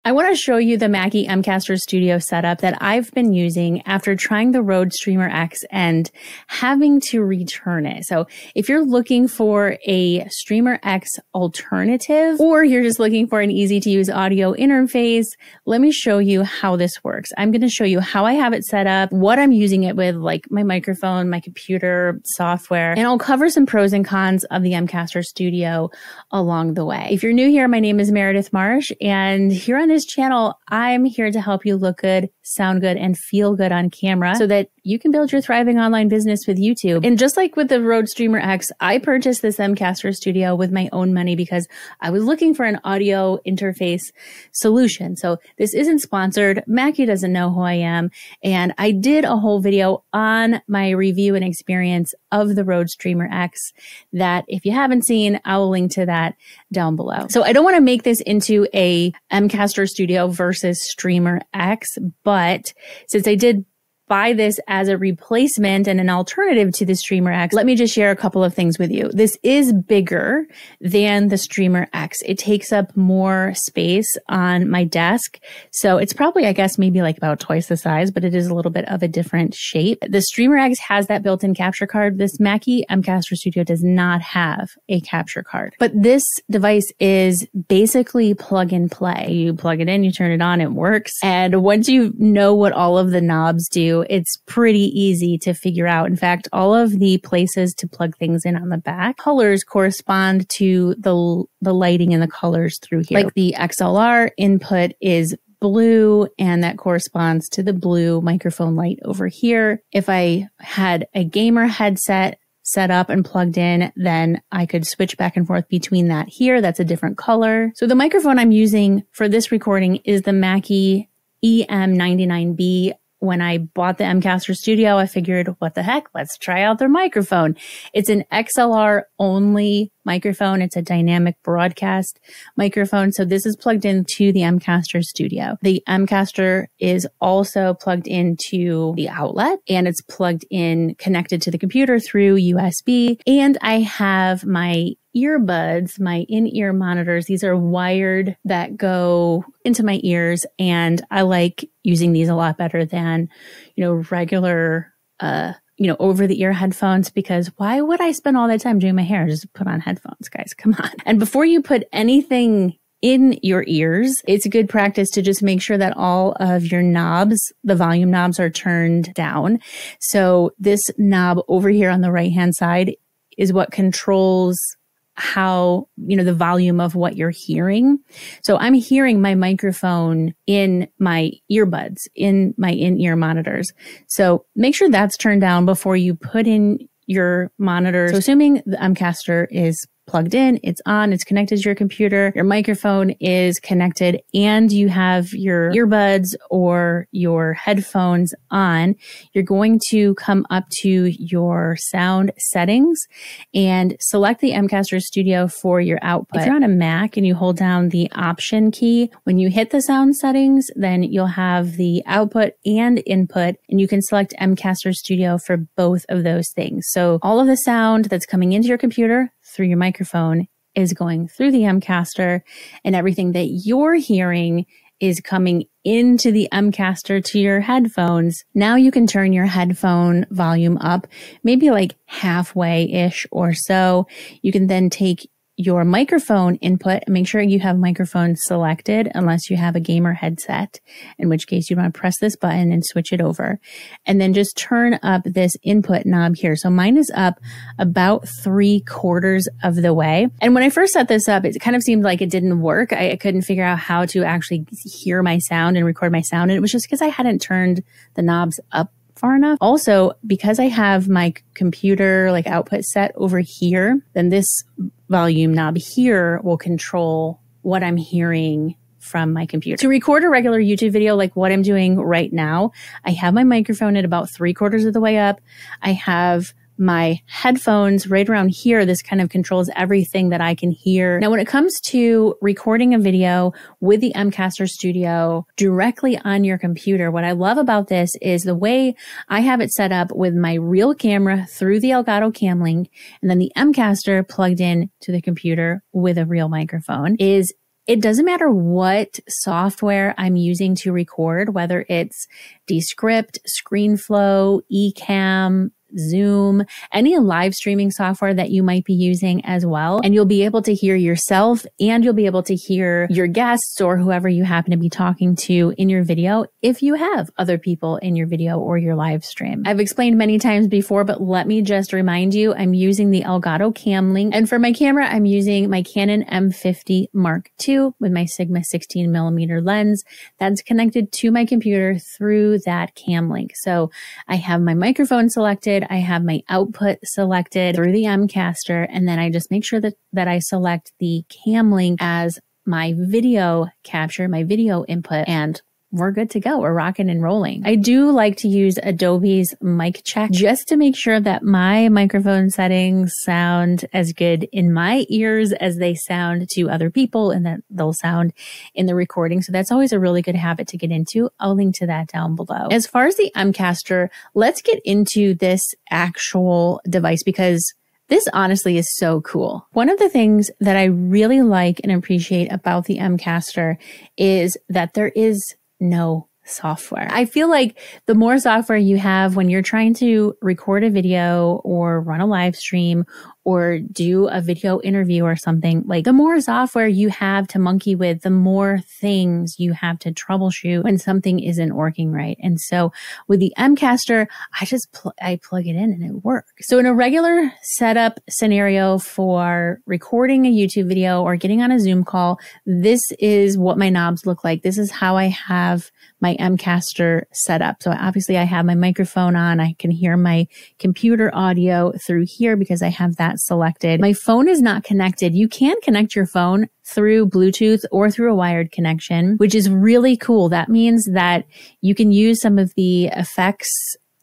I want to show you the Mackie M-Caster Studio setup that I've been using after trying the Rode Streamer X and having to return it. So if you're looking for a Streamer X alternative, or you're just looking for an easy to use audio interface, let me show you how this works. I'm going to show you how I have it set up, what I'm using it with, like my microphone, my computer, software, and I'll cover some pros and cons of the M-Caster Studio along the way. If you're new here, my name is Meredith Marsh, and here on this channel, I'm here to help you look good, sound good, and feel good on camera so that you can build your thriving online business with YouTube. And just like with the Rode Streamer X, I purchased this M-Caster Studio with my own money because I was looking for an audio interface solution. So this isn't sponsored. Mackie doesn't know who I am. And I did a whole video on my review and experience of the Rode Streamer X that if you haven't seen, I will link to that down below. So I don't want to make this into a M-Caster Studio versus Streamer X, but since I did buy this as a replacement and an alternative to the Streamer X, let me just share a couple of things with you. This is bigger than the Streamer X. It takes up more space on my desk. So it's probably, I guess, maybe like about twice the size, but it is a little bit of a different shape. The Streamer X has that built-in capture card. This Mackie M-Caster Studio does not have a capture card, but this device is basically plug and play. You plug it in, you turn it on, it works. And once you know what all of the knobs do, it's pretty easy to figure out. In fact, all of the places to plug things in on the back, colors correspond to the lighting and the colors through here. Like the XLR input is blue, and that corresponds to the blue microphone light over here. If I had a gamer headset set up and plugged in, then I could switch back and forth between that here. That's a different color. So the microphone I'm using for this recording is the Mackie EM99B. When I bought the M-Caster Studio, I figured, what the heck? Let's try out their microphone. It's an XLR only microphone. It's a dynamic broadcast microphone. So this is plugged into the M-Caster Studio. The M-Caster is also plugged into the outlet, and it's plugged in, connected to the computer through USB. And I have my earbuds, my in-ear monitors. These are wired that go into my ears, and I like using these a lot better than, regular, over-the-ear headphones, because why would I spend all that time doing my hair? Just put on headphones, guys. Come on. And before you put anything in your ears, it's a good practice to just make sure that all of your knobs, the volume knobs, are turned down. So this knob over here on the right-hand side is what controls how, the volume of what you're hearing. So I'm hearing my microphone in my earbuds, in my in-ear monitors. So make sure that's turned down before you put in your monitors. So assuming the M-Caster is plugged in, it's on, it's connected to your computer, your microphone is connected, and you have your earbuds or your headphones on, you're going to come up to your sound settings and select the M-Caster Studio for your output. If you're on a Mac and you hold down the Option key, when you hit the sound settings, then you'll have the output and input, and you can select M-Caster Studio for both of those things. So all of the sound that's coming into your computer through your microphone is going through the M-Caster, and everything that you're hearing is coming into the M-Caster to your headphones. Now you can turn your headphone volume up, maybe like halfway-ish or so. You can then take your microphone input and make sure you have microphone selected unless you have a gamer headset, in which case you want to press this button and switch it over. And then just turn up this input knob here. So mine is up about 3/4 of the way. And when I first set this up, it kind of seemed like it didn't work. I couldn't figure out how to actually hear my sound and record my sound. And it was just because I hadn't turned the knobs up far enough. Also, because I have my computer output set over here, then this volume knob here will control what I'm hearing from my computer. To record a regular YouTube video like what I'm doing right now, I have my microphone at about 3/4 of the way up. I have my headphones right around here. This kind of controls everything that I can hear. Now, when it comes to recording a video with the M-Caster Studio directly on your computer, what I love about this is the way I have it set up with my real camera through the Elgato Cam Link, and then the M-Caster plugged in to the computer with a real microphone is it doesn't matter what software I'm using to record, whether it's Descript, ScreenFlow, Ecamm, Zoom, any live streaming software that you might be using as well. And you'll be able to hear yourself and you'll be able to hear your guests or whoever you happen to be talking to in your video if you have other people in your video or your live stream. I've explained many times before, but let me just remind you, I'm using the Elgato Cam Link. And for my camera, I'm using my Canon M50 Mark II with my Sigma 16mm lens that's connected to my computer through that Cam Link. So I have my microphone selected. I have my output selected through the M-Caster, and then I just make sure that I select the Cam Link as my video capture, my video input, and we're good to go. We're rocking and rolling. I do like to use Adobe's Mic Check just to make sure that my microphone settings sound as good in my ears as they sound to other people and that they'll sound in the recording. So that's always a really good habit to get into. I'll link to that down below. As far as the M-Caster, let's get into this actual device because this honestly is so cool. One of the things that I really like and appreciate about the M-Caster is that there is no software. I feel like the more software you have when you're trying to record a video or run a live stream or do a video interview or something, like the more software you have to monkey with, the more things you have to troubleshoot when something isn't working right. And so with the M-Caster, I plug it in and it works. So in a regular setup scenario for recording a YouTube video or getting on a Zoom call, this is what my knobs look like. This is how I have my M-Caster set up. So obviously I have my microphone on. I can hear my computer audio through here because I have that selected. My phone is not connected. You can connect your phone through Bluetooth or through a wired connection, which is really cool. That means that you can use some of the effects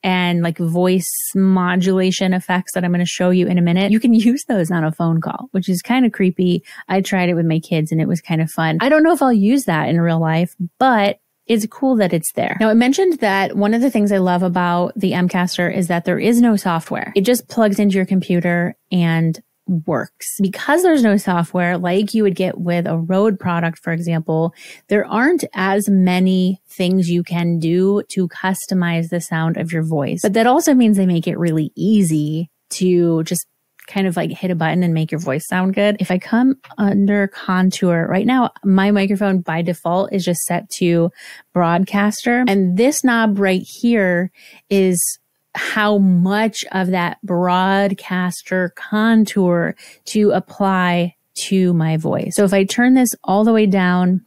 and like voice modulation effects that I'm going to show you in a minute. You can use those on a phone call, which is kind of creepy. I tried it with my kids and it was kind of fun. I don't know if I'll use that in real life, but it's cool that it's there. Now, I mentioned that one of the things I love about the M-Caster is that there is no software. It just plugs into your computer and works. Because there's no software like you would get with a Rode product, for example, there aren't as many things you can do to customize the sound of your voice. But that also means they make it really easy to just kind of like hit a button and make your voice sound good. If I come under contour right now, my microphone by default is just set to broadcaster. And this knob right here is how much of that broadcaster contour to apply to my voice. So if I turn this all the way down,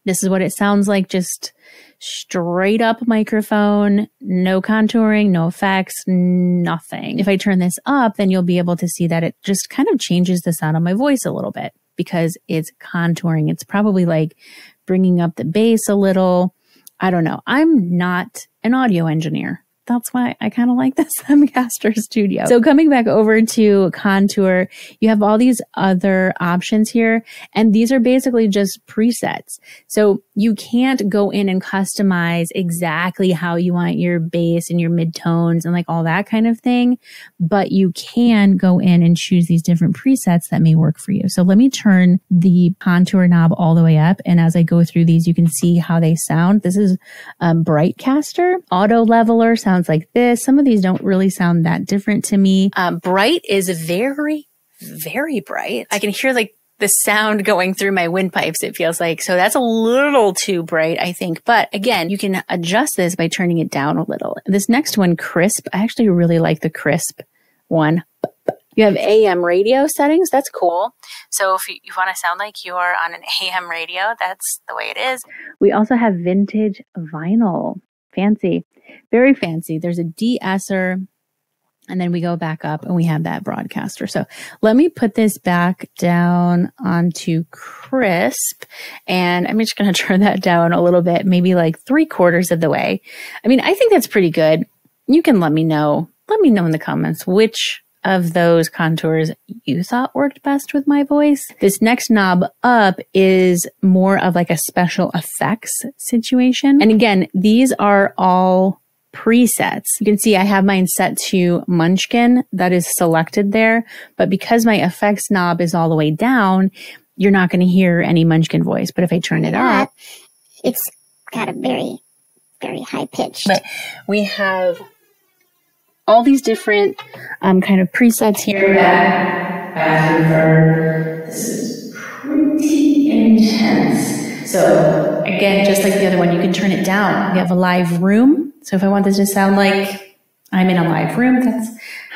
this is what it sounds like, just straight up microphone, no contouring, no effects, nothing. If I turn this up, then you'll be able to see that it just kind of changes the sound of my voice a little bit because it's contouring. It's probably like bringing up the bass a little. I don't know. I'm not an audio engineer. That's why I kind of like this M-Caster Studio. So coming back over to contour, you have all these other options here, and these are basically just presets. So you can't go in and customize exactly how you want your bass and your midtones and like all that kind of thing, but you can go in and choose these different presets that may work for you. So let me turn the contour knob all the way up, and as I go through these, you can see how they sound. This is Brightcaster. Auto leveler sounds like this. Some of these don't really sound that different to me. Bright is very, very bright. I can hear like the sound going through my windpipes, it feels like. So that's a little too bright, I think. But again, you can adjust this by turning it down a little. This next one, crisp. I actually really like the crisp one. You have AM radio settings. That's cool. So if you want to sound like you're on an AM radio, that's the way it is. We also have vintage vinyl. Fancy. Very fancy. There's a de-esser, and then we go back up and we have that broadcaster. So let me put this back down onto crisp, and I'm just going to turn that down a little bit, maybe like 3/4 of the way. I mean, I think that's pretty good. You can let me know in the comments which of those contours you thought worked best with my voice. This next knob up is more of like a special effects situation. And again, these are all presets. You can see I have mine set to Munchkin. That is selected there. But because my effects knob is all the way down, you're not going to hear any Munchkin voice. But if I turn it up, it's got a very, very high pitch. But we have all these different kind of presets here that I've heard. This is pretty intense. So again, just like the other one, you can turn it down. We have a live room. So if I want this to sound like I'm in a live room, that's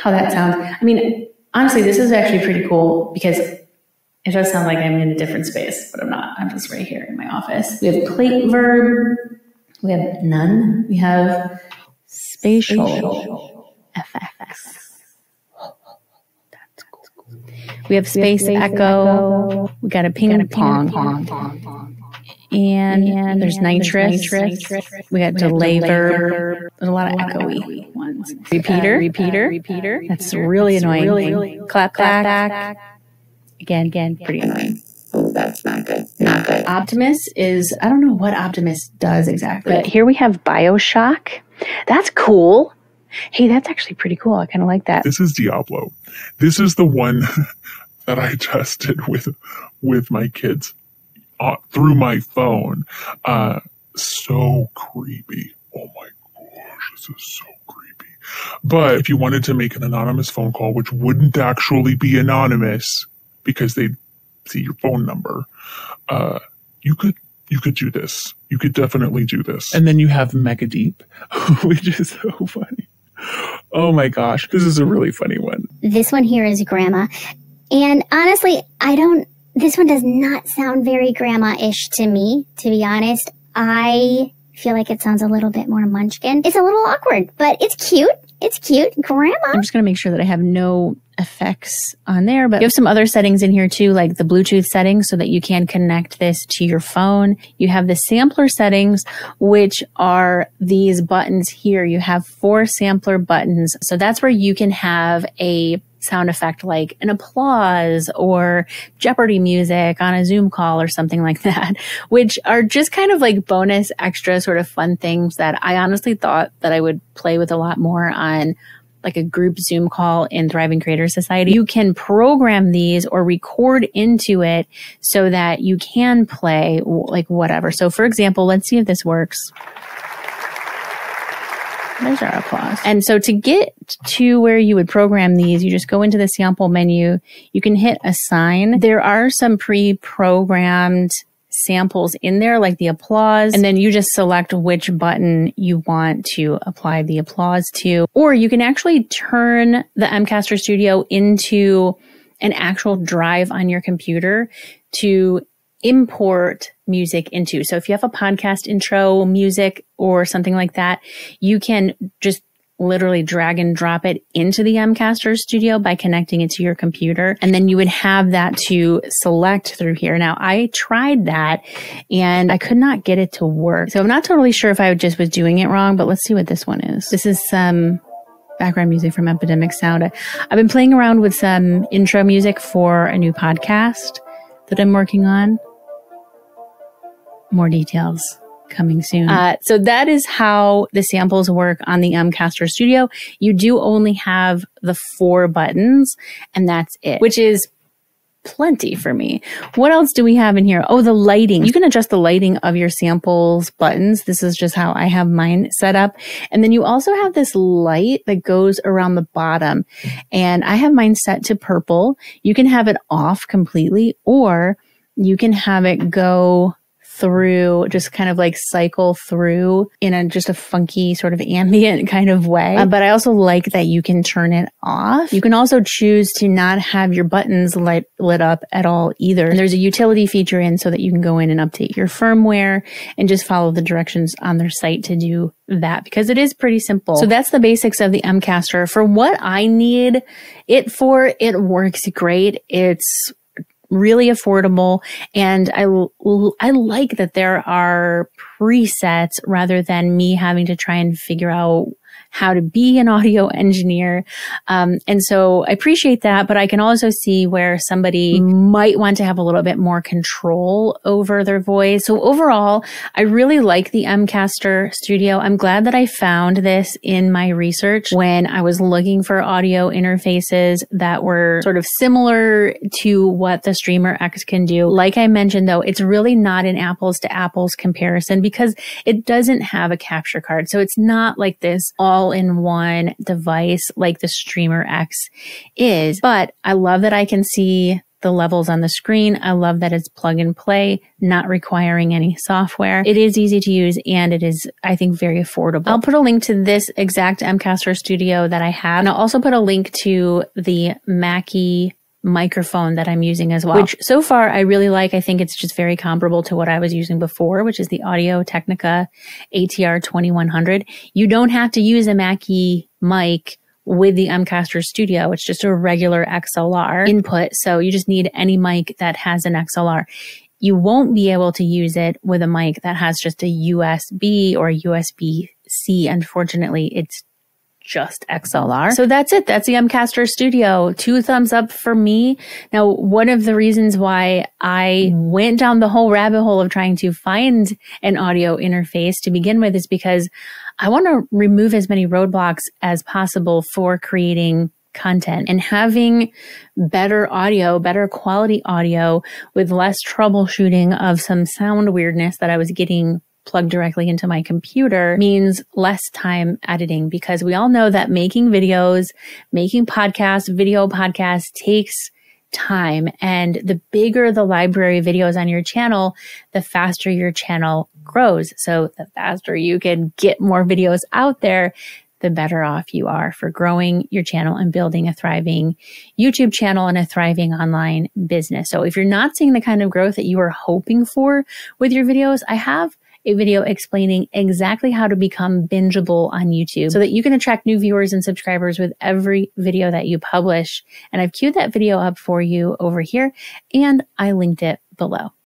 how that sounds. I mean, honestly, this is actually pretty cool because it does sound like I'm in a different space, but I'm not. I'm just right here in my office. We have plate verb. We have none. We have spatial effects. That's cool. We have space echo. We got a ping pong. And there's nitrous. We got delay verb. There's a lot of echoey ones. Repeater. That's really annoying. Clap back. Again, pretty annoying. Oh, that's not good. Not good. Optimus is, I don't know what Optimus does exactly. But here we have Bioshock. That's cool. Hey, that's actually pretty cool. I kind of like that. This is Diablo. This is the one that I tested with my kids through my phone. So creepy. Oh my gosh, this is so creepy. But if you wanted to make an anonymous phone call, which wouldn't actually be anonymous because they'd see your phone number, you could do this. You could definitely do this. And then you have Mega Deep, which is so funny. Oh my gosh, this is a really funny one. This one here is Grandma. And honestly, this one does not sound very grandma-ish to me, to be honest. I feel like it sounds a little bit more Munchkin. It's a little awkward, but it's cute. It's cute. Grandma. I'm just going to make sure that I have no effects on there, but you have some other settings in here too, like the Bluetooth settings so that you can connect this to your phone. You have the sampler settings, which are these buttons here. You have 4 sampler buttons. So that's where you can have a sound effect like an applause or Jeopardy music on a Zoom call or something like that, which are just kind of like bonus extra sort of fun things that I honestly thought that I would play with a lot more on like a group Zoom call in Thriving Creator Society. You can program these or record into it so that you can play like whatever. So for example, let's see if this works. There's our applause. And so to get to where you would program these, you just go into the sample menu. You can hit assign. There are some pre-programmed samples in there, like the applause, and then you just select which button you want to apply the applause to. Or you can actually turn the M-Caster Studio into an actual drive on your computer to import music into. So if you have a podcast intro music or something like that, you can just literally drag and drop it into the M-Caster Studio by connecting it to your computer. And then you would have that to select through here. Now, I tried that and I could not get it to work. So I'm not totally sure if I just was doing it wrong, but let's see what this one is. This is some background music from Epidemic Sound. I've been playing around with some intro music for a new podcast that I'm working on. More details coming soon. So that is how the samples work on the M-Caster Studio. You do only have the 4 buttons and that's it, which is plenty for me. What else do we have in here? Oh, the lighting. You can adjust the lighting of your samples buttons. This is just how I have mine set up. And then you also have this light that goes around the bottom. And I have mine set to purple. You can have it off completely, or you can have it go through, just kind of like cycle through in just a funky sort of ambient kind of way. But I also like that you can turn it off. You can also choose to not have your buttons lit up at all either. And there's a utility feature in so that you can go in and update your firmware and just follow the directions on their site to do that, because it is pretty simple. So that's the basics of the M-Caster. For what I need it for, it works great. It's really affordable. And I like that there are presets rather than me having to try and figure out how to be an audio engineer. And so I appreciate that, but I can also see where somebody might want to have a little bit more control over their voice. So overall, I really like the M-Caster Studio. I'm glad that I found this in my research when I was looking for audio interfaces that were sort of similar to what the Streamer X can do. Like I mentioned though, it's really not an apples to apples comparison because it doesn't have a capture card. So it's not like this all-in-one device like the Streamer X is. But I love that I can see the levels on the screen. I love that it's plug and play, not requiring any software. It is easy to use and it is, I think, very affordable. I'll put a link to this exact M-Caster Studio that I have. And I'll also put a link to the Mackie microphone that I'm using as well, which so far I really like. I think it's just very comparable to what I was using before, which is the Audio Technica ATR 2100. You don't have to use a Mackie mic with the M-Caster Studio. It's just a regular XLR input. So you just need any mic that has an XLR. You won't be able to use it with a mic that has just a USB or a USB-C. Unfortunately, it's just XLR. So that's it. That's the M-Caster Studio. 2 thumbs up for me. Now, one of the reasons why I went down the whole rabbit hole of trying to find an audio interface to begin with is because I want to remove as many roadblocks as possible for creating content, and having better audio, better quality audio with less troubleshooting of some sound weirdness that I was getting plugged directly into my computer means less time editing, because we all know that making videos, making podcasts, video podcasts takes time. And the bigger the library of videos on your channel, the faster your channel grows. So the faster you can get more videos out there, the better off you are for growing your channel and building a thriving YouTube channel and a thriving online business. So if you're not seeing the kind of growth that you are hoping for with your videos, I have a video explaining exactly how to become bingeable on YouTube so that you can attract new viewers and subscribers with every video that you publish. And I've queued that video up for you over here, and I linked it below.